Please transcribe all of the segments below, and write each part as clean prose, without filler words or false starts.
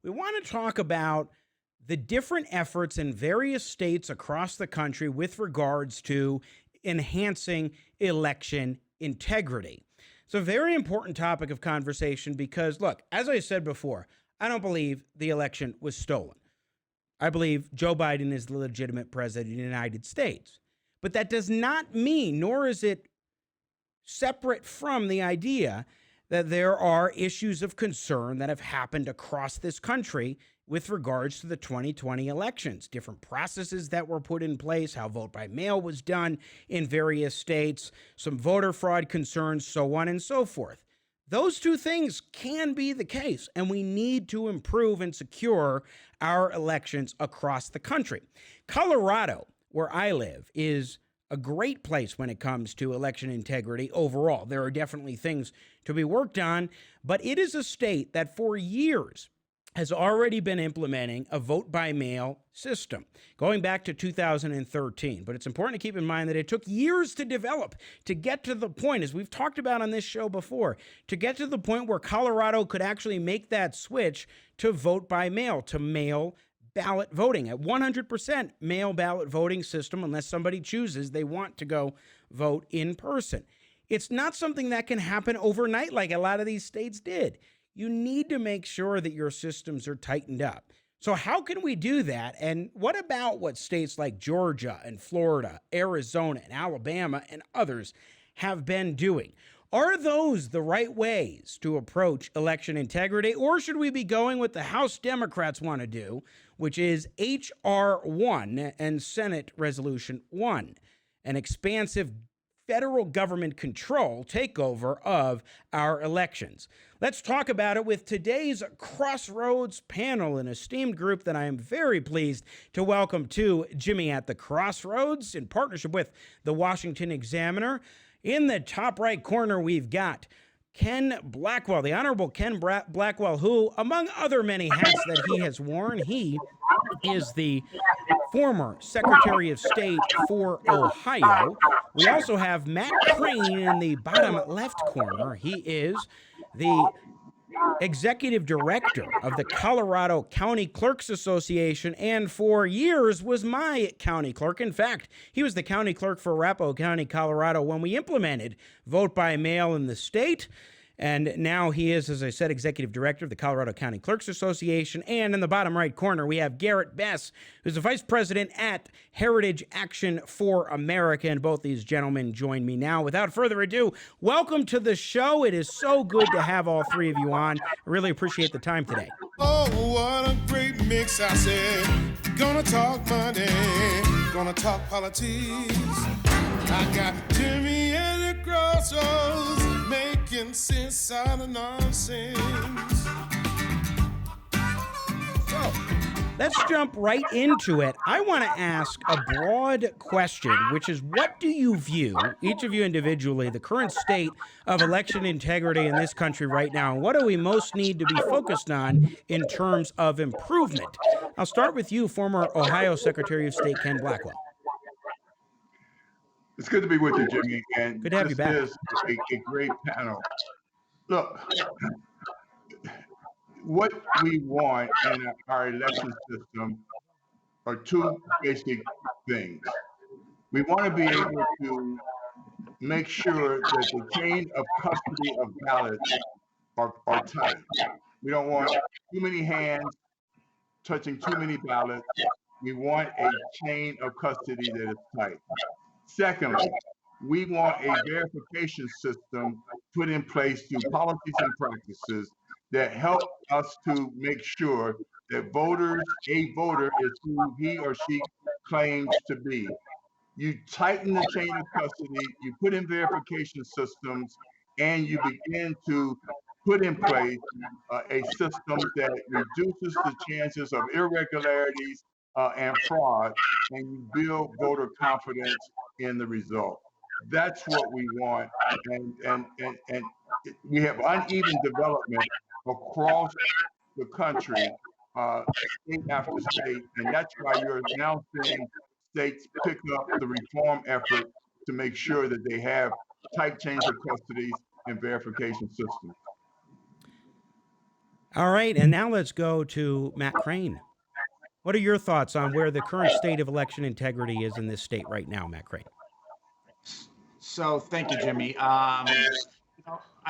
we want to talk about the different efforts in various states across the country with regards to enhancing election integrity. It's a very important topic of conversation because, look, as I said before, I don't believe the election was stolen. I believe Joe Biden is the legitimate president of the United States. But that does not mean, nor is it separate from the idea that there are issues of concern that have happened across this country with regards to the 2020 elections, different processes that were put in place, how vote by mail was done in various states, some voter fraud concerns, so on and so forth. Those two things can be the case, and we need to improve and secure our elections across the country. Colorado, where I live, is a great place when it comes to election integrity overall. There are definitely things to be worked on, but it is a state that for years has already been implementing a vote-by-mail system, going back to 2013. But it's important to keep in mind that it took years to develop to get to the point, as we've talked about on this show before, to get to the point where Colorado could actually make that switch to vote-by-mail, to mail ballot voting, at 100% mail ballot voting system, unless somebody chooses they want to go vote in person. It's not something that can happen overnight like a lot of these states did. You need to make sure that your systems are tightened up. So how can we do that? And what about what states like Georgia and Florida, Arizona and Alabama and others have been doing? Are those the right ways to approach election integrity, or should we be going with the House Democrats want to do, which is HR1 and Senate Resolution 1, an expansive federal government control takeover of our elections? Let's talk about it with today's Crossroads panel, an esteemed group that I am very pleased to welcome to Jimmy at the Crossroads in partnership with the Washington Examiner. In the top right corner, we've got Ken Blackwell, the Honorable Ken Blackwell, who, among other many hats that he has worn, he is the former Secretary of State for Ohio. We also have Matt Crane in the bottom left corner. He is the Executive Director of the Colorado County Clerks Association, and for years was my county clerk. In fact, he was the county clerk for Arapahoe County, Colorado, when we implemented vote by mail in the state. And now he is, as I said, Executive Director of the Colorado County Clerks Association. And in the bottom right corner, we have Garrett Bess, who's the Vice President at Heritage Action for America. And both these gentlemen join me now. Without further ado, welcome to the show. It is so good to have all three of you on. I really appreciate the time today. Oh, what a great mix, I said. Gonna talk money, gonna talk politics. I got Jimmy at the Crossroads, making sense out of nonsense. So, let's jump right into it. I want to ask a broad question, which is, what do you view, each of you individually, the current state of election integrity in this country right now? And what do we most need to be focused on in terms of improvement? I'll start with you, former Ohio Secretary of State Ken Blackwell. It's good to be with you, Jimmy. And good to have you back. This is a great panel. Look, what we want in our election system are two basic things. We want to be able to make sure that the chain of custody of ballots are tight. We don't want too many hands touching too many ballots. We want a chain of custody that is tight. Secondly, we want a verification system put in place through policies and practices that help us to make sure that a voter is who he or she claims to be. You tighten the chain of custody, you put in verification systems, and you begin to put in place a system that reduces the chances of irregularities and fraud, and you build voter confidence in the result. That's what we want, and we have uneven development across the country, state after state, and that's why you're now seeing states pick up the reform effort to make sure that they have tight chains of custody and verification systems. All right, and now let's go to Matt Crane. What are your thoughts on where the current state of election integrity is in this state right now, Matt Crane? So thank you, Jimmy. I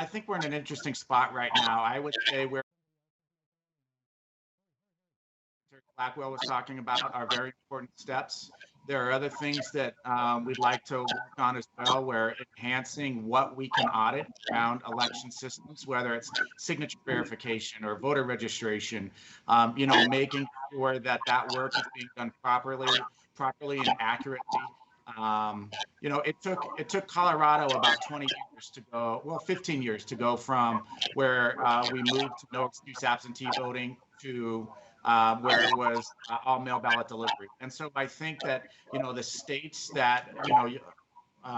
think we're in an interesting spot right now. I would say where Blackwell was talking about are very important steps. There are other things that we'd like to work on as well, where enhancing what we can audit around election systems, whether it's signature verification or voter registration, making sure that that work is being done properly and accurately. It took Colorado about 20 years to go, well, 15 years to go from where we moved to no excuse absentee voting to where it was all mail ballot delivery. And so I think that, the states that,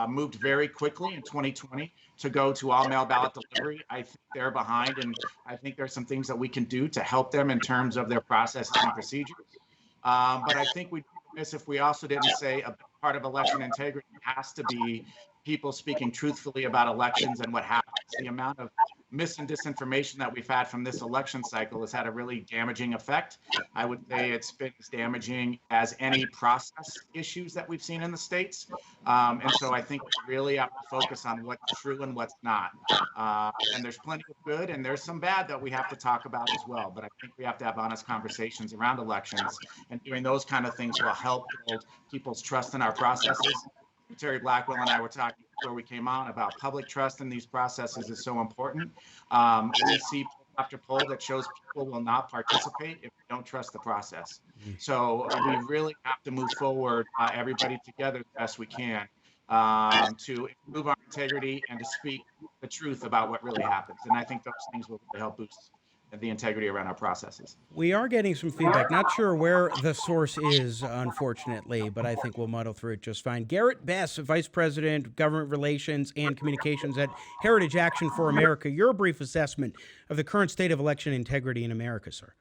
moved very quickly in 2020 to go to all mail ballot delivery, I think they're behind. And I think there's some things that we can do to help them in terms of their processes and procedures. But I think we'd be remiss if we also didn't say a part of election integrity has to be people speaking truthfully about elections and what happens. The amount of mis and disinformation that we've had from this election cycle has had a really damaging effect. I would say it's been as damaging as any process issues that we've seen in the states. And so I think we really have to focus on what's true and what's not. And there's plenty of good and there's some bad that we have to talk about as well. But I think we have to have honest conversations around elections, and doing those kind of things will help build people's trust in our processes. Secretary Blackwell and I were talking before we came on about public trust in these processes is so important. We see poll after poll that shows people will not participate if they don't trust the process. So we really have to move forward, everybody together the best we can, to improve our integrity and to speak the truth about what really happens. And I think those things will help boost the integrity around our processes. We are getting some feedback. Not sure where the source is, unfortunately, but I think we'll muddle through it just fine. Garrett Bess, Vice President, Government Relations and Communications at Heritage Action for America. Your brief assessment of the current state of election integrity in America, sir.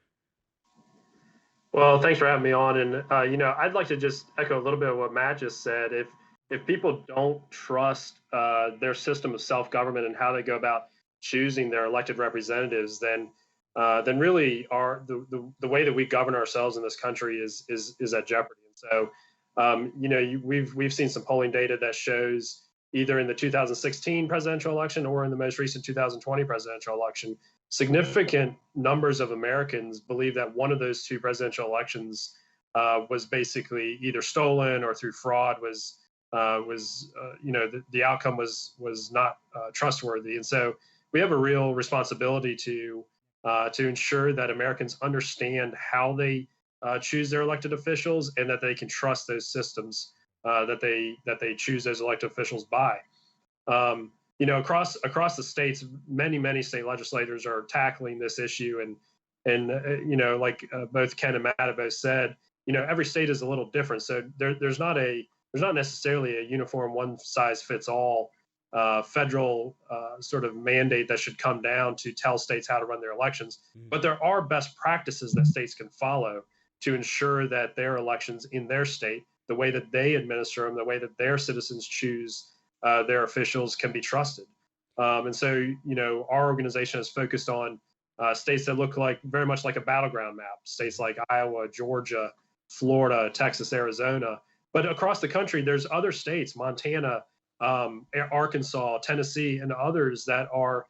Well, thanks for having me on. And, I'd like to just echo a little bit of what Matt just said. If people don't trust their system of self-government and how they go about choosing their elected representatives, then really the way that we govern ourselves in this country is at jeopardy. And so, we've seen some polling data that shows either in the 2016 presidential election or in the most recent 2020 presidential election, significant numbers of Americans believe that one of those two presidential elections was basically either stolen or through fraud the outcome was not trustworthy. And so we have a real responsibility to ensure that Americans understand how they choose their elected officials and that they can trust those systems that they choose those elected officials by. Across the states, many state legislators are tackling this issue, and like both Ken and Matt have both said, every state is a little different. So there's not necessarily a uniform one size fits all federal sort of mandate that should come down to tell states how to run their elections. But there are best practices that states can follow to ensure that their elections in their state, the way that they administer them, the way that their citizens choose their officials, can be trusted. And so, our organization is focused on states that look very much like a battleground map, states like Iowa, Georgia, Florida, Texas, Arizona. But across the country, there's other states, Montana, Arkansas, Tennessee, and others that are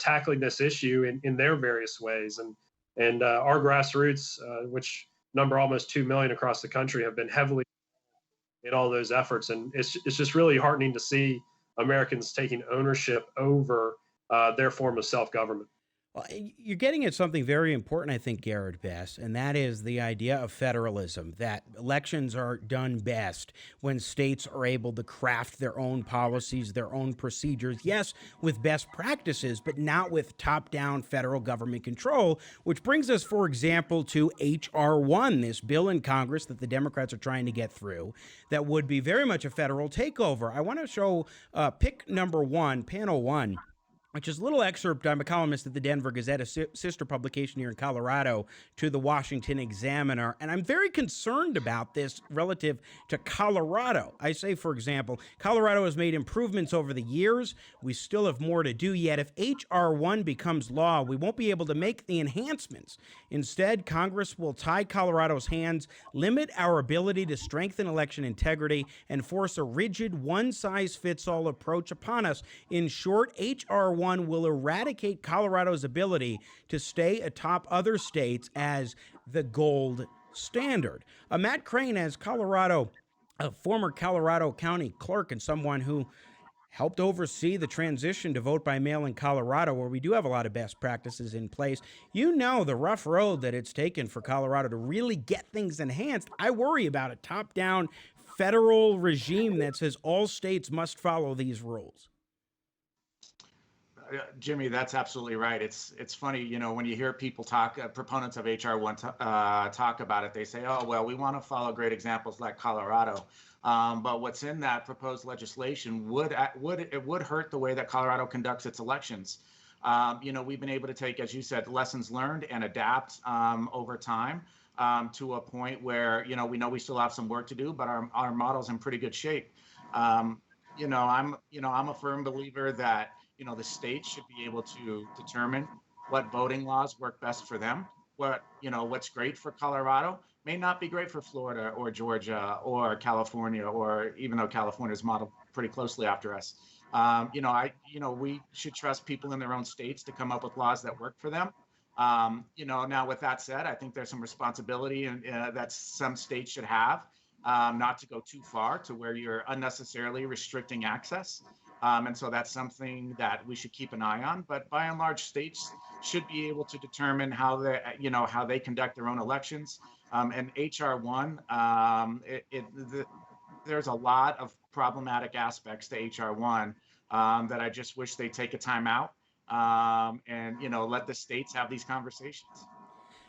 tackling this issue in their various ways. And our grassroots, which number almost 2 million across the country, have been heavily in all those efforts. And it's just really heartening to see Americans taking ownership over their form of self-government. Well, you're getting at something very important, I think, Garrett Bess, and that is the idea of federalism, that elections are done best when states are able to craft their own policies, their own procedures, yes, with best practices, but not with top-down federal government control, which brings us, for example, to HR1, this bill in Congress that the Democrats are trying to get through that would be very much a federal takeover. I want to show pick number one, panel one. which is a little excerpt. I'm a columnist at the Denver Gazette, a sister publication here in Colorado to the Washington Examiner. And I'm very concerned about this relative to Colorado. I say, for example, Colorado has made improvements over the years. We still have more to do yet. If HR1 becomes law, we won't be able to make the enhancements. Instead, Congress will tie Colorado's hands, limit our ability to strengthen election integrity, and force a rigid one-size-fits-all approach upon us. In short, HR1 will eradicate Colorado's ability to stay atop other states as the gold standard. Matt Crane, as a former Colorado County Clerk and someone who helped oversee the transition to vote by mail in Colorado, where we do have a lot of best practices in place. You know the rough road that it's taken for Colorado to really get things enhanced. I worry about a top-down federal regime that says all states must follow these rules. Jimmy, that's absolutely right. It's funny, you know, when you hear people talk, proponents of HR1 talk about it, they say, oh, well, we want to follow great examples like Colorado. But what's in that proposed legislation would hurt the way that Colorado conducts its elections. You know, we've been able to take, as you said, lessons learned and adapt over time to a point where, you know we still have some work to do, but our model's in pretty good shape. I'm a firm believer that the states should be able to determine what voting laws work best for them. What's great for Colorado may not be great for Florida or Georgia or California, or even though California is modeled pretty closely after us. We should trust people in their own states to come up with laws that work for them. Now with that said, I think there's some responsibility that some states should have, not to go too far to where you're unnecessarily restricting access. And so that's something that we should keep an eye on. But by and large, states should be able to determine how they conduct their own elections. And HR1, there's a lot of problematic aspects to HR1 that I just wish they'd take a time out and let the states have these conversations.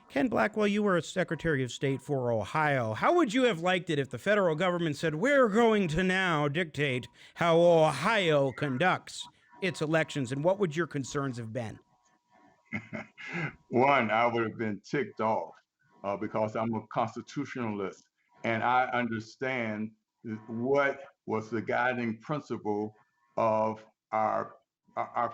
Ken Blackwell, you were a Secretary of State for Ohio. How would you have liked it if the federal government said, we're going to now dictate how Ohio conducts its elections, and what would your concerns have been? One, I would have been ticked off because I'm a constitutionalist, and I understand what was the guiding principle of our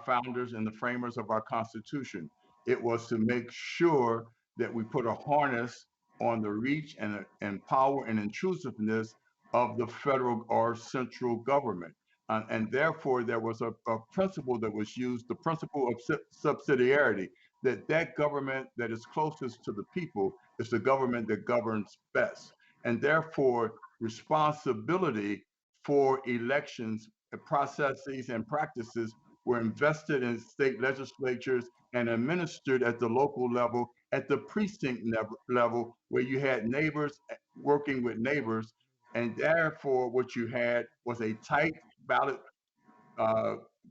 founders and the framers of our Constitution. It was to make sure that we put a harness on the reach and power and intrusiveness of the federal or central government. And therefore, there was a principle that was used, the principle of subsidiarity, that government that is closest to the people is the government that governs best. And therefore, responsibility for elections, processes, and practices were invested in state legislatures and administered at the local level, at the precinct level, where you had neighbors working with neighbors. And therefore, what you had was a tight ballot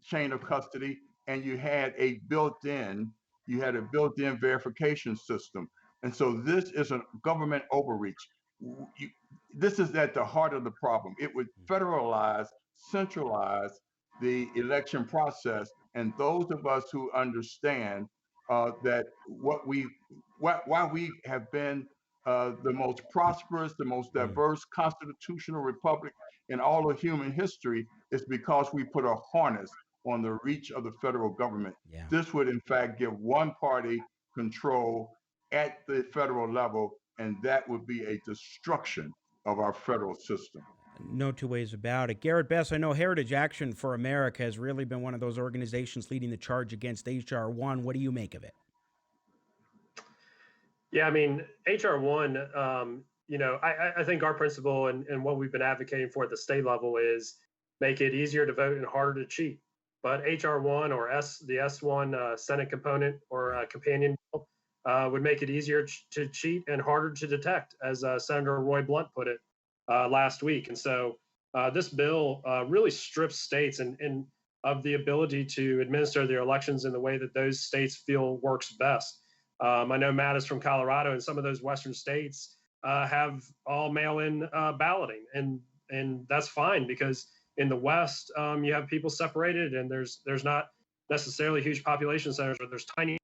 chain of custody, and you had a built-in verification system. And so this is a government overreach. This is at the heart of the problem. It would federalize, centralize the election process, and those of us who understand that why we have been the most prosperous, the most diverse constitutional republic in all of human history is because we put a harness on the reach of the federal government. Yeah. This would in fact give one party control at the federal level, and that would be a destruction of our federal system. No two ways about it. Garrett Bess, I know Heritage Action for America has really been one of those organizations leading the charge against HR1. What do you make of it? Yeah, I mean, HR1, I think our principle and what we've been advocating for at the state level is make it easier to vote and harder to cheat. But HR1 or the S1 Senate component or companion bill would make it easier to cheat and harder to detect, as Senator Roy Blunt put it last week. And so this bill really strips states and of the ability to administer their elections in the way that those states feel works best. I know Matt is from Colorado, and some of those Western states have all mail-in balloting, and that's fine because in the West you have people separated, and there's not necessarily huge population centers where there's tiny.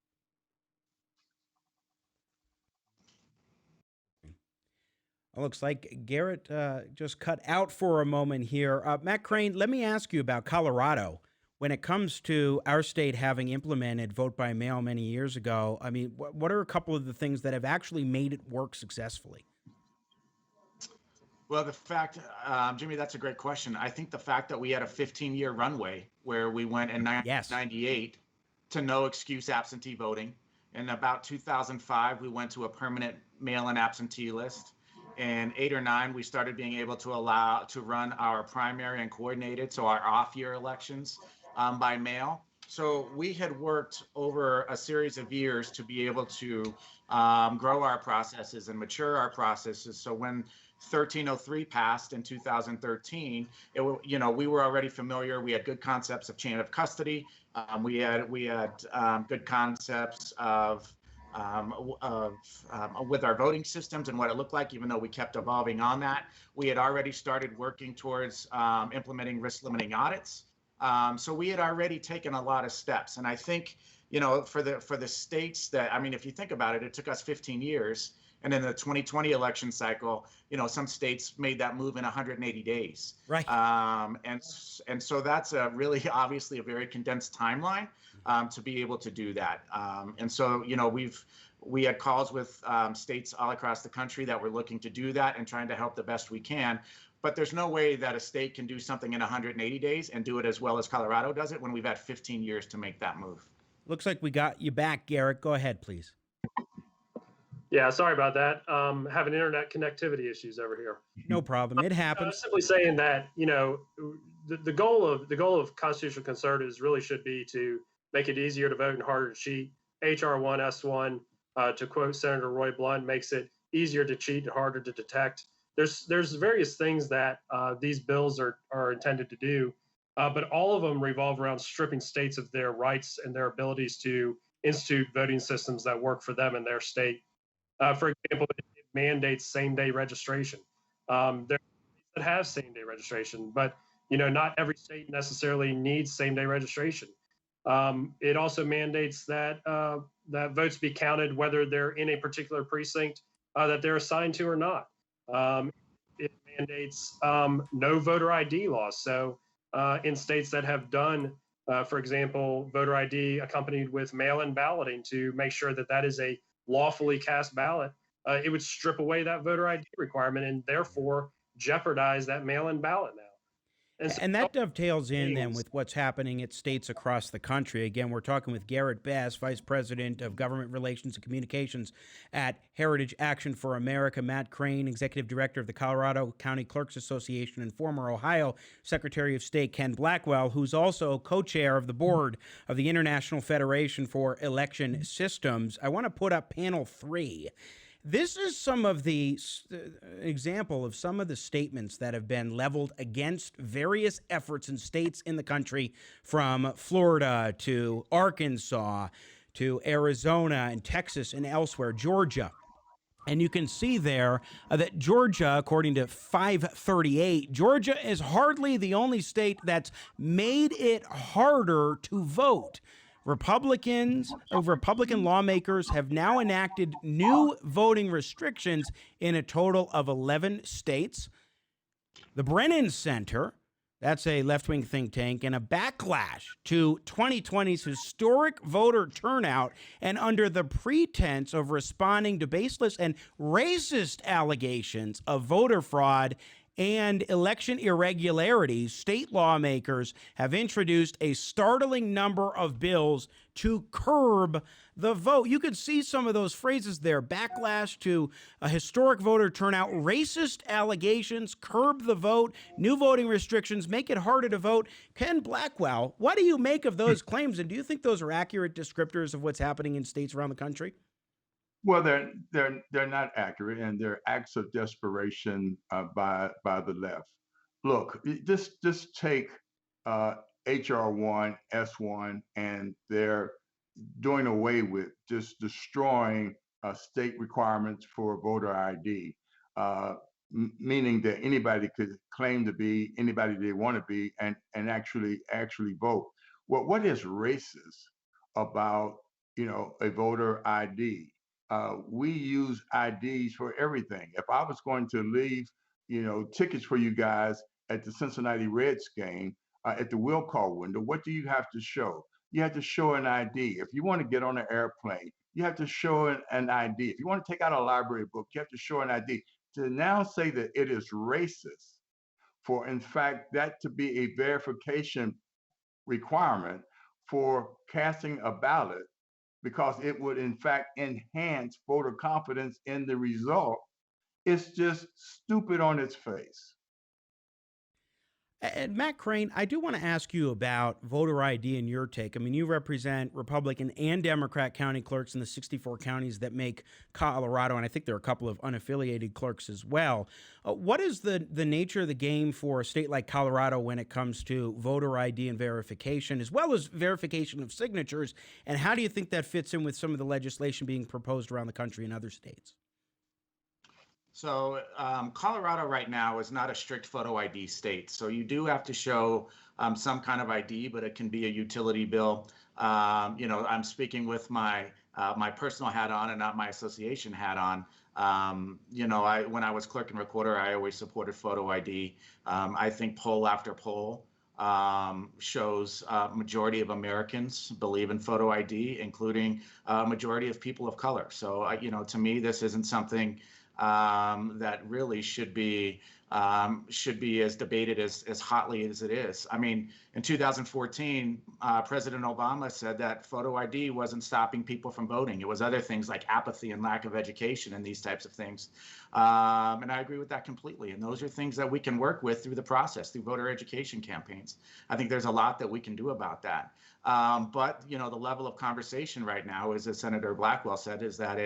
It looks like Garrett just cut out for a moment here. Matt Crane, let me ask you about Colorado. When it comes to our state having implemented vote by mail many years ago, I mean, what are a couple of the things that have actually made it work successfully? Well, the fact, Jimmy, that's a great question. I think the fact that we had a 15-year runway where we went in 1998 to no excuse absentee voting. In about 2005, we went to a permanent mail-in absentee list. In 8 or 9, we started being able to allow to run our primary and coordinated, so our off-year elections by mail. So we had worked over a series of years to be able to grow our processes and mature our processes. So when 1303 passed in 2013, we were already familiar. We had good concepts of chain of custody. We had good concepts of with our voting systems and what it looked like, even though we kept evolving on that. We had already started working towards implementing risk limiting audits. So we had already taken a lot of steps. And I think, for the states that, I mean, if you think about it, it took us 15 years. And in the 2020 election cycle, some states made that move in 180 days. Right. And so that's obviously a very condensed timeline to be able to do that. And so, we had calls with states all across the country that were looking to do that and trying to help the best we can. But there's no way that a state can do something in 180 days and do it as well as Colorado does it when we've had 15 years to make that move. Looks like we got you back, Garrett. Go ahead, please. Yeah, sorry about that. Having internet connectivity issues over here. No problem. It happens. I was simply saying that, the goal of constitutional conservatives really should be to make it easier to vote and harder to cheat. HR1 S1, to quote Senator Roy Blunt, makes it easier to cheat and harder to detect. There's various things that these bills are intended to do, but all of them revolve around stripping states of their rights and their abilities to institute voting systems that work for them in their state. For example, it mandates same-day registration. There are states that have same-day registration, but not every state necessarily needs same-day registration. It also mandates that that votes be counted whether they're in a particular precinct that they're assigned to or not. It mandates no voter ID laws. So in states that have done, for example, voter ID accompanied with mail-in balloting to make sure that that is a lawfully cast ballot, it would strip away that voter ID requirement and therefore jeopardize that mail-in ballot now. And that dovetails in then with what's happening at states across the country. Again, we're talking with Garrett Bess, Vice President of Government Relations and Communications at Heritage Action for America, Matt Crane, Executive Director of the Colorado County Clerks Association, and former Ohio Secretary of State Ken Blackwell, who's also co-chair of the board of the International Federation for Election Systems. I want to put up panel 3. This is some of the example of some of the statements that have been leveled against various efforts in states in the country, from Florida to Arkansas to Arizona and Texas and elsewhere, Georgia. And you can see there that Georgia, according to 538, Georgia is hardly the only state that's made it harder to vote. Republican lawmakers have now enacted new voting restrictions in a total of 11 states. The Brennan Center, that's a left-wing think tank, and a backlash to 2020's historic voter turnout, and under the pretense of responding to baseless and racist allegations of voter fraud and election irregularities, state lawmakers have introduced a startling number of bills to curb the vote. You could see some of those phrases there: backlash to a historic voter turnout, racist allegations, curb the vote, new voting restrictions, make it harder to vote. Ken Blackwell, what do you make of those claims, and do you think those are accurate descriptors of what's happening in states around the country? Well, they're not accurate, and they're acts of desperation by the left. Look, just take HR1, S1, and they're doing away with, just destroying state requirements for voter ID, meaning that anybody could claim to be anybody they want to be and actually vote. what is racist about, a voter ID? We use IDs for everything. If I was going to leave, tickets for you guys at the Cincinnati Reds game, at the will call window, what do you have to show? You have to show an ID. If you want to get on an airplane, you have to show an ID. If you want to take out a library book, you have to show an ID. To now say that it is racist for, in fact, that to be a verification requirement for casting a ballot, because it would, in fact, enhance voter confidence in the result, is just stupid on its face. And Matt Crane, I do want to ask you about voter ID and your take. I mean, you represent Republican and Democrat county clerks in the 64 counties that make Colorado, and I think there are a couple of unaffiliated clerks as well. What is the nature of the game for a state like Colorado when it comes to voter ID and verification, as well as verification of signatures? And how do you think that fits in with some of the legislation being proposed around the country in other states? So Colorado right now is not a strict photo ID state. So you do have to show some kind of ID, but it can be a utility bill. I'm speaking with my personal hat on and not my association hat on. When I was clerk and recorder, I always supported photo ID. I think poll after poll shows majority of Americans believe in photo ID, including majority of people of color. So, to me, this isn't something that really should be as debated as hotly as it is. I mean, in 2014, President Obama said that photo ID wasn't stopping people from voting. It was other things like apathy and lack of education and these types of things. And I agree with that completely. And those are things that we can work with through the process, through voter education campaigns. I think there's a lot that we can do about that. But the level of conversation right now, as Senator Blackwell said, is that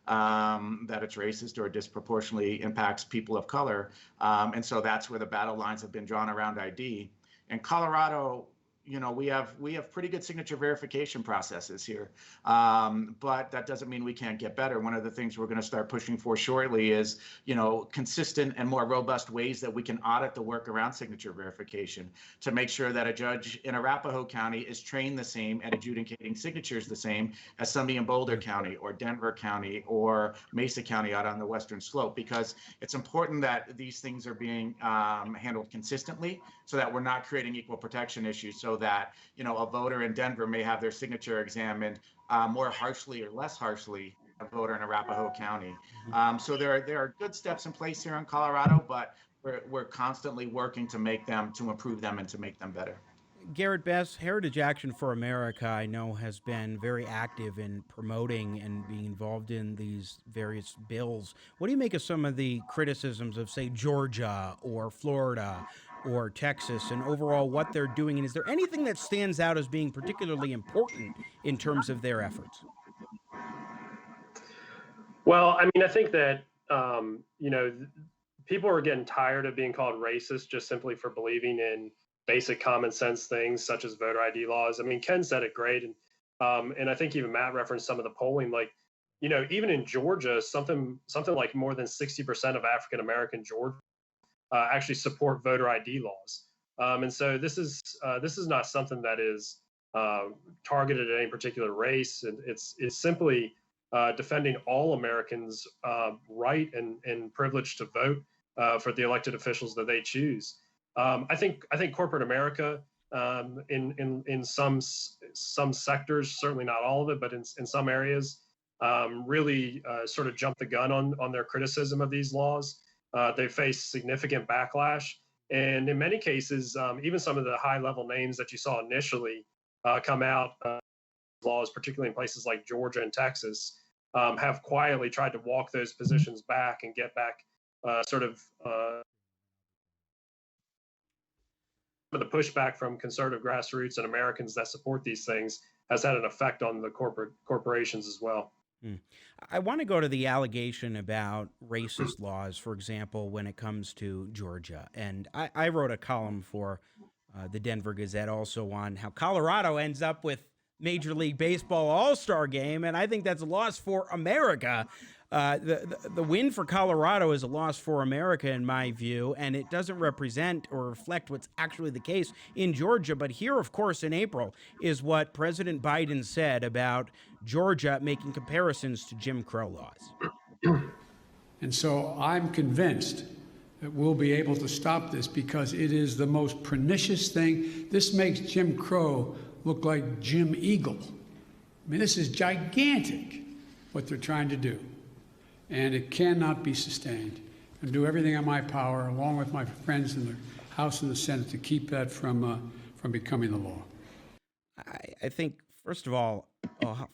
that it's racist or disproportionately impacts people of color. And so that's where the battle lines have been drawn around ID. In Colorado, we have pretty good signature verification processes here, but that doesn't mean we can't get better. One of the things we're going to start pushing for shortly is, consistent and more robust ways that we can audit the work around signature verification to make sure that a judge in Arapahoe County is trained the same at adjudicating signatures the same as somebody in Boulder County or Denver County or Mesa County out on the Western Slope, because it's important that these things are being handled consistently so that we're not creating equal protection issues. So that a voter in Denver may have their signature examined more harshly or less harshly than a voter in Arapahoe County. So there are good steps in place here in Colorado, but we're constantly working to improve them and to make them better. Garrett Bess, Heritage Action for America, I know, has been very active in promoting and being involved in these various bills. What do you make of some of the criticisms of, say, Georgia or Florida or Texas, and overall what they're doing? And is there anything that stands out as being particularly important in terms of their efforts? Well, I mean, I think that, people are getting tired of being called racist just simply for believing in basic common sense things such as voter ID laws. I mean, Ken said it great. And I think even Matt referenced some of the polling, like, even in Georgia, something like more than 60% of African-American Georgia actually support voter ID laws. And so this is not something that is targeted at any particular race. And it's simply defending all Americans' right and privilege to vote for the elected officials that they choose. I think corporate America, in some sectors, certainly not all of it, but in some areas, really sort of jumped the gun on their criticism of these laws. They face significant backlash, and in many cases, even some of the high-level names that you saw initially come out, laws, particularly in places like Georgia and Texas, have quietly tried to walk those positions back and get back the pushback from conservative grassroots and Americans that support these things has had an effect on the corporations as well. I want to go to the allegation about racist laws, for example, when it comes to Georgia. And I wrote a column for the Denver Gazette also on how Colorado ends up with Major League Baseball All-Star game, and I think that's a loss for America. The win for Colorado is a loss for America, in my view, and it doesn't represent or reflect what's actually the case in Georgia. But here, of course, in April is what President Biden said about Georgia making comparisons to Jim Crow laws. And so I'm convinced that we'll be able to stop this because it is the most pernicious thing. This makes Jim Crow look like Jim Eagle. I mean, this is gigantic, what they're trying to do. And it cannot be sustained. And do everything in my power, along with my friends in the House and the Senate, to keep that from becoming the law. I think, first of all,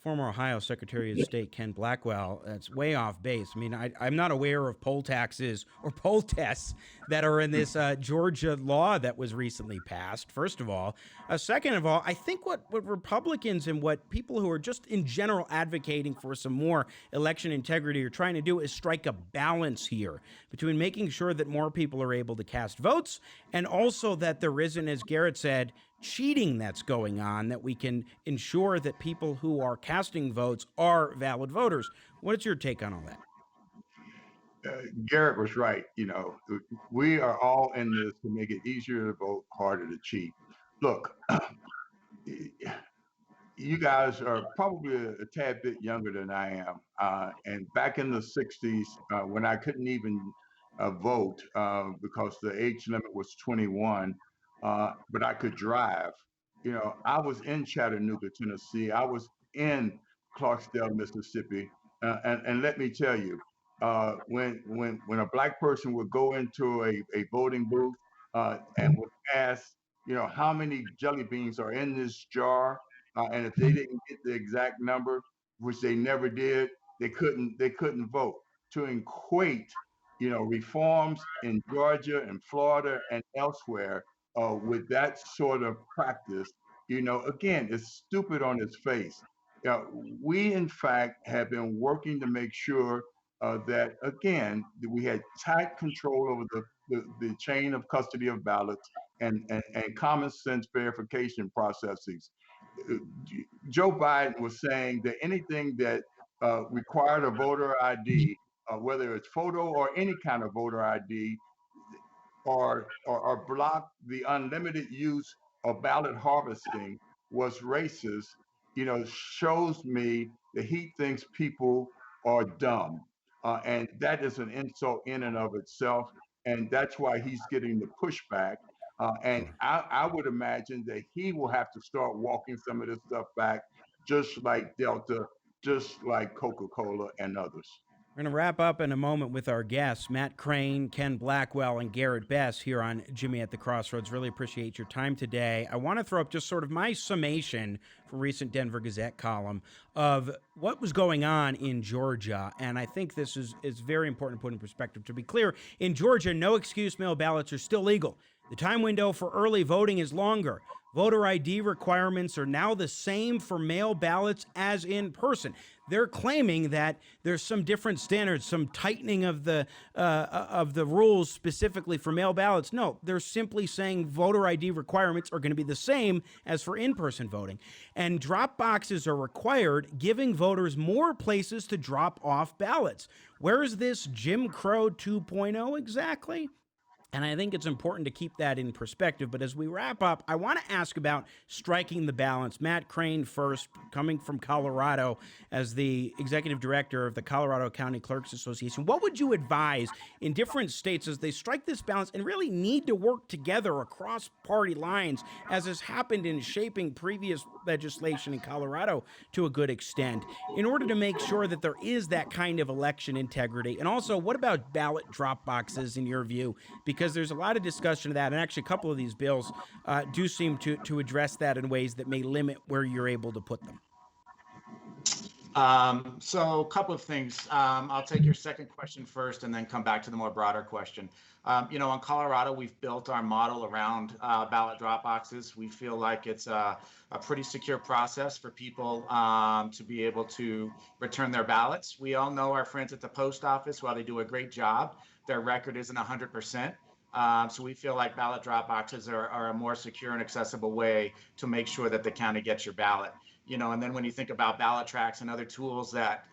former Ohio Secretary of State Ken Blackwell, that's way off base. I mean, I'm not aware of poll taxes or poll tests that are in this Georgia law that was recently passed, first of all. Second of all, I think what Republicans and what people who are just in general advocating for some more election integrity are trying to do is strike a balance here between making sure that more people are able to cast votes and also that there isn't, as Garrett said, cheating that's going on, that we can ensure that people who are casting votes are valid voters. What's your take on all that? Garrett was right. You know, we are all in this to make it easier to vote, harder to cheat. Look, you guys are probably a tad bit younger than I am. And back in the 60s, when I couldn't even vote because the age limit was 21, but I could drive. You know, I was in Chattanooga, Tennessee. I was in Clarksdale, Mississippi. And let me tell you, when a black person would go into a voting booth and would ask, you know, how many jelly beans are in this jar, and if they didn't get the exact number, which they never did, they couldn't vote. To equate, you know, reforms in Georgia and Florida and elsewhere with that sort of practice, you know, again, it's stupid on its face. We, in fact, have been working to make sure that, again, that we had tight control over the chain of custody of ballots and common sense verification processes. Joe Biden was saying that anything that required a voter ID, whether it's photo or any kind of voter ID, or block the unlimited use of ballot harvesting was racist, you know, shows me that he thinks people are dumb. And that is an insult in and of itself. And that's why he's getting the pushback. And I would imagine that he will have to start walking some of this stuff back, just like Delta, just like Coca-Cola and others. We're going to wrap up in a moment with our guests, Matt Crane, Ken Blackwell, and Garrett Bess here on Jimmy at the Crossroads. Really appreciate your time today. I want to throw up just sort of my summation from a recent Denver Gazette column of what was going on in Georgia. And I think this is very important to put in perspective. To be clear, in Georgia, no excuse mail ballots are still legal. The time window for early voting is longer. Voter ID requirements are now the same for mail ballots as in person. They're claiming that there's some different standards, some tightening of the rules specifically for mail ballots. No, they're simply saying voter ID requirements are going to be the same as for in-person voting. And drop boxes are required, giving voters more places to drop off ballots. Where is this Jim Crow 2.0 exactly? And I think it's important to keep that in perspective. But as we wrap up, I want to ask about striking the balance. Matt Crane first, coming from Colorado as the executive director of the Colorado County Clerks Association. What would you advise in different states as they strike this balance and really need to work together across party lines, as has happened in shaping previous legislation in Colorado to a good extent, in order to make sure that there is that kind of election integrity? And also, what about ballot drop boxes in your view? Because there's a lot of discussion of that, and actually a couple of these bills do seem to address that in ways that may limit where you're able to put them. So a couple of things. I'll take your second question first and then come back to the more broader question. You know, in Colorado, we've built our model around ballot drop boxes. We feel like it's a pretty secure process for people to be able to return their ballots. We all know our friends at the post office, while they do a great job, their record isn't 100%. So we feel like ballot drop boxes are a more secure and accessible way to make sure that the county gets your ballot. And then when you think about ballot tracks and other tools that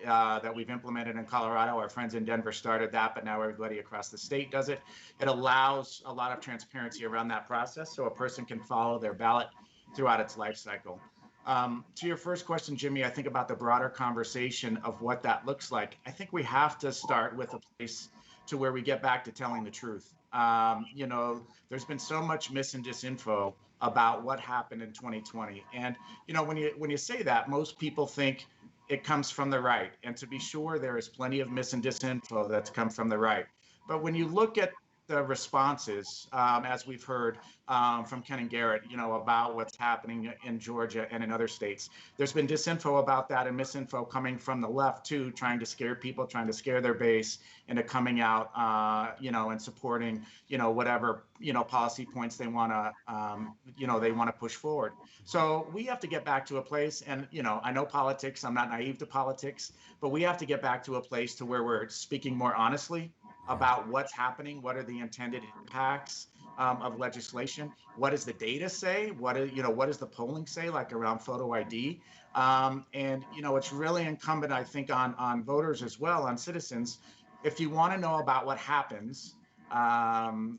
we've implemented in Colorado, our friends in Denver started that, but now everybody across the state does it. It allows a lot of transparency around that process, so a person can follow their ballot throughout its life cycle. To your first question, Jimmy, I think about the broader conversation of what that looks like. I think we have to start with a place to where we get back to telling the truth. There's been so much mis and disinfo about what happened in 2020. And, when you say that, most people think it comes from the right. And to be sure, there is plenty of mis and disinfo that's come from the right. But when you look at the responses, as we've heard from Ken and Garrett, about what's happening in Georgia and in other states. There's been disinfo about that and misinfo coming from the left too, trying to scare people, trying to scare their base into coming out, and supporting, whatever, policy points they want to push forward. So we have to get back to a place, and, I know politics, I'm not naive to politics, but we have to get back to a place to where we're speaking more honestly about what's happening, what are the intended impacts of legislation, what does the data say, what does the polling say, like around photo ID, and it's really incumbent, I think, on voters as well, on citizens. If you want to know about what happens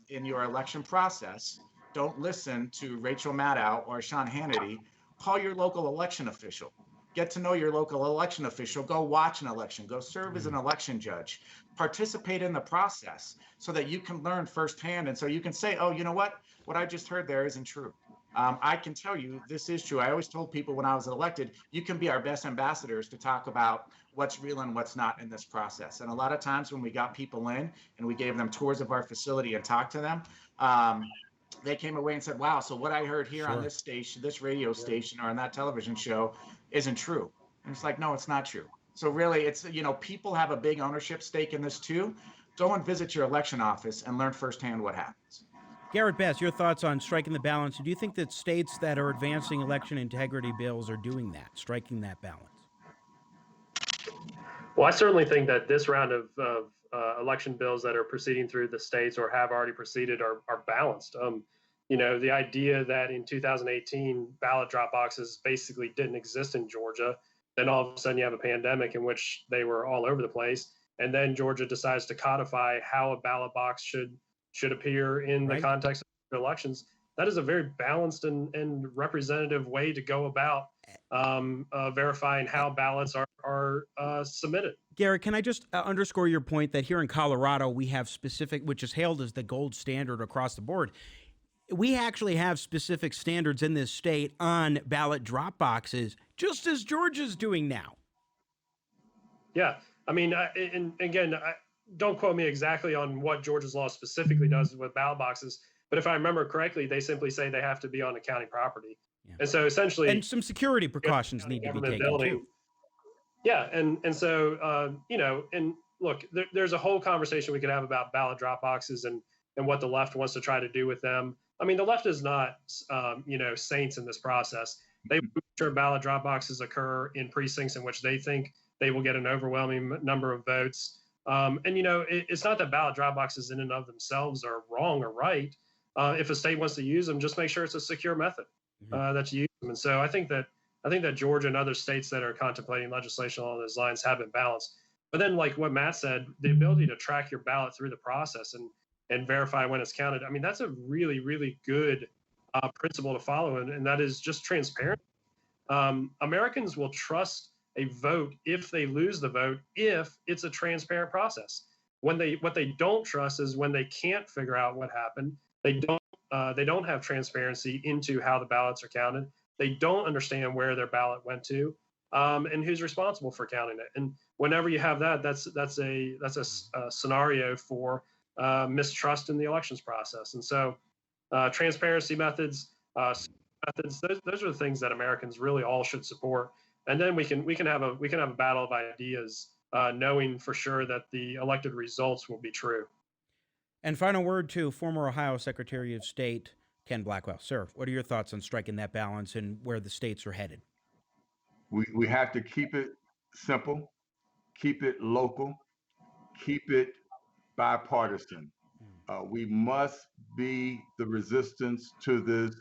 in your election process, don't listen to Rachel Maddow or Sean Hannity. Call your local election official. Get to know your local election official. Go watch an election. Go serve as an election judge. Participate in the process so that you can learn firsthand. And so you can say, oh, you know what? What I just heard there isn't true. I can tell you this is true. I always told people when I was elected, you can be our best ambassadors to talk about what's real and what's not in this process. And a lot of times when we got people in and we gave them tours of our facility and talked to them, they came away and said, wow, so what I heard here on this station, this radio station, or on that television show isn't true. And it's like, no, it's not true. So really, it's, people have a big ownership stake in this too. Go and visit your election office and learn firsthand what happens. Garrett Bess, your thoughts on striking the balance. Do you think that states that are advancing election integrity bills are doing that, striking that balance? Well, I certainly think that this round of election bills that are proceeding through the states or have already proceeded are balanced. The idea that in 2018 ballot drop boxes basically didn't exist in Georgia, then all of a sudden you have a pandemic in which they were all over the place, and then Georgia decides to codify how a ballot box should appear in the context of elections. That is a very balanced and representative way to go about verifying how ballots are submitted. Garrett, can I just underscore your point that here in Colorado, we have specific, which is hailed as the gold standard across the board. We actually have specific standards in this state on ballot drop boxes, just as Georgia's doing now. Yeah. I mean, and again, don't quote me exactly on what Georgia's law specifically does with ballot boxes, but if I remember correctly, they simply say they have to be on a county property. Yeah. And so essentially, and some security precautions need to be taken too. Yeah. And so, and look, there's a whole conversation we could have about ballot drop boxes and what the left wants to try to do with them. I mean, the left is not, saints in this process. They sure ballot drop boxes occur in precincts in which they think they will get an overwhelming number of votes. It's not that ballot drop boxes in and of themselves are wrong or right. If a state wants to use them, just make sure it's a secure method that you use them. And so I think that Georgia and other states that are contemplating legislation along those lines have been balanced. But then, like what Matt said, the ability to track your ballot through the process and verify when it's counted. I mean, that's a really, really good principle to follow, and that is just transparent. Americans will trust a vote if they lose the vote, if it's a transparent process. What they don't trust is when they can't figure out what happened. They don't have transparency into how the ballots are counted. They don't understand where their ballot went to, and who's responsible for counting it. And whenever you have that, that's a scenario for mistrust in the elections process. And so transparency methods, those are the things that Americans really all should support. And then we can have a battle of ideas, knowing for sure that the elected results will be true. And final word to former Ohio Secretary of State Ken Blackwell. Sir, what are your thoughts on striking that balance and where the states are headed? We have to keep it simple, keep it local, keep it bipartisan. We must be the resistance to this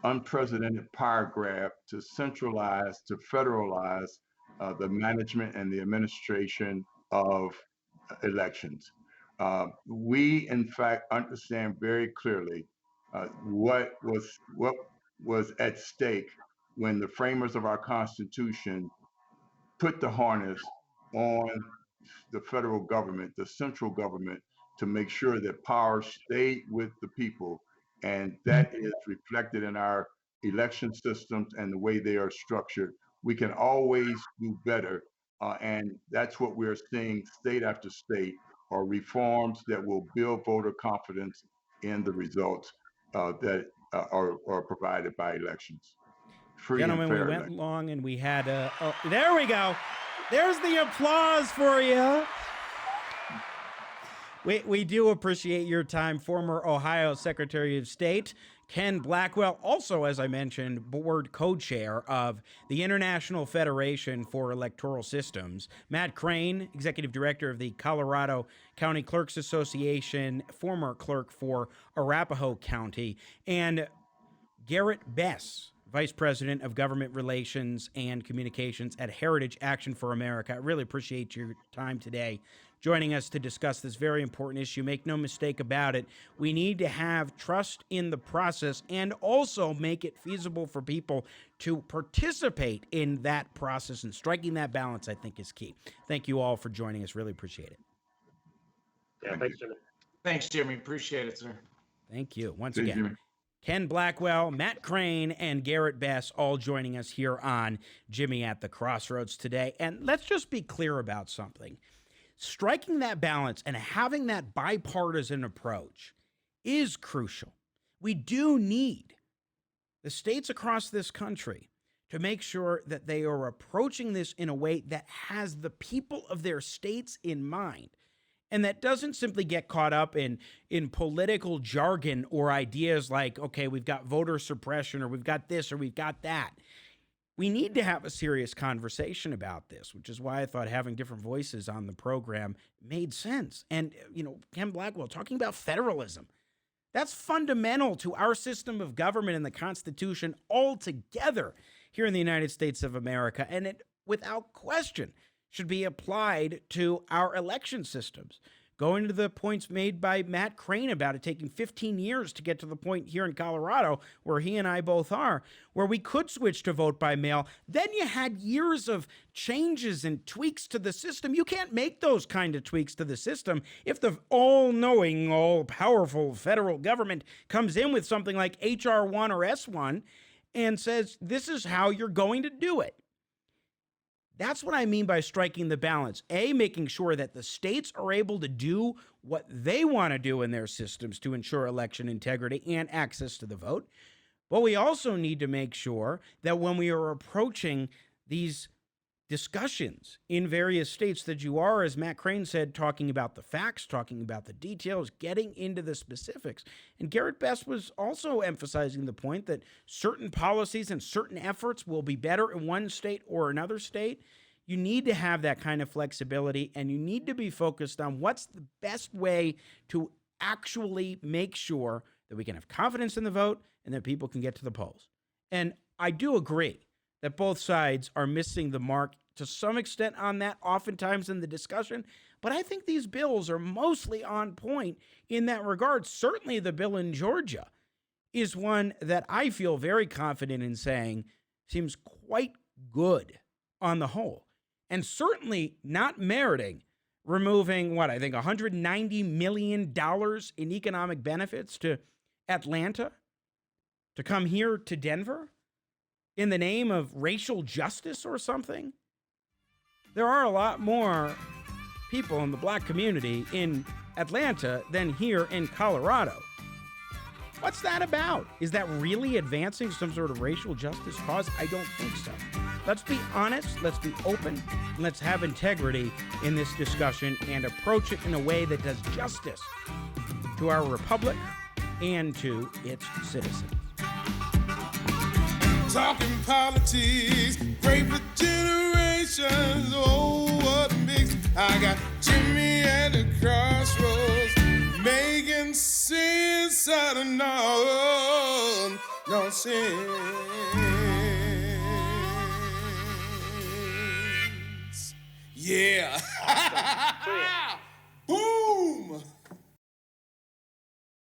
unprecedented power grab to centralize, to federalize the management and the administration of elections. We, in fact, understand very clearly what was at stake when the framers of our Constitution put the harness on the federal government, the central government, to make sure that power stayed with the people. And that is reflected in our election systems and the way they are structured. We can always do better. And that's what we're seeing state after state, are reforms that will build voter confidence in the results that are provided by elections. Free Gentlemen, and fair we went elections. long and we had there we go. There's the applause for you. We do appreciate your time, former Ohio Secretary of State Ken Blackwell, also, as I mentioned, board co-chair of the International Federation for Electoral Systems. Matt Crane, executive director of the Colorado County Clerks Association, former clerk for Arapahoe County, and Garrett Bess, Vice President of Government Relations and Communications at Heritage Action for America. I really appreciate your time today joining us to discuss this very important issue. Make no mistake about it. We need to have trust in the process and also make it feasible for people to participate in that process, and striking that balance, I think, is key. Thank you all for joining us. Really appreciate it. Yeah, thanks, Jimmy. Thanks, Jimmy. Appreciate it, sir. Thank you. Once Thank again. you. Ken Blackwell, Matt Crane, and Garrett Bess all joining us here on Jimmy at the Crossroads today. And let's just be clear about something. Striking that balance and having that bipartisan approach is crucial. We do need the states across this country to make sure that they are approaching this in a way that has the people of their states in mind, and that doesn't simply get caught up in political jargon or ideas like, okay, we've got voter suppression, or we've got this, or we've got that. We need to have a serious conversation about this, which is why I thought having different voices on the program made sense. And, Ken Blackwell talking about federalism. That's fundamental to our system of government and the Constitution altogether here in the United States of America. And it, without question, should be applied to our election systems. Going to the points made by Matt Crane about it taking 15 years to get to the point here in Colorado, where he and I both are, where we could switch to vote by mail. Then you had years of changes and tweaks to the system. You can't make those kind of tweaks to the system if the all-knowing, all-powerful federal government comes in with something like HR1 or S1 and says, this is how you're going to do it. That's what I mean by striking the balance. A, making sure that the states are able to do what they want to do in their systems to ensure election integrity and access to the vote. But we also need to make sure that when we are approaching these discussions in various states, that you are, as Matt Crane said, talking about the facts, talking about the details, getting into the specifics. And Garrett Bess was also emphasizing the point that certain policies and certain efforts will be better in one state or another state. You need to have that kind of flexibility, and you need to be focused on what's the best way to actually make sure that we can have confidence in the vote and that people can get to the polls. And I do agree that both sides are missing the mark to some extent on that, oftentimes in the discussion. But I think these bills are mostly on point in that regard. Certainly the bill in Georgia is one that I feel very confident in saying seems quite good on the whole. And certainly not meriting removing, I think $190 million in economic benefits to Atlanta to come here to Denver in the name of racial justice or something. There are a lot more people in the black community in Atlanta than here in Colorado. What's that about? Is that really advancing some sort of racial justice cause? I don't think so. Let's be honest, let's be open, and let's have integrity in this discussion and approach it in a way that does justice to our republic and to its citizens. Talking politics, great for generations. Oh, what a mix. I got Jimmy at the crossroads, making sense out of none. no sense. Yeah.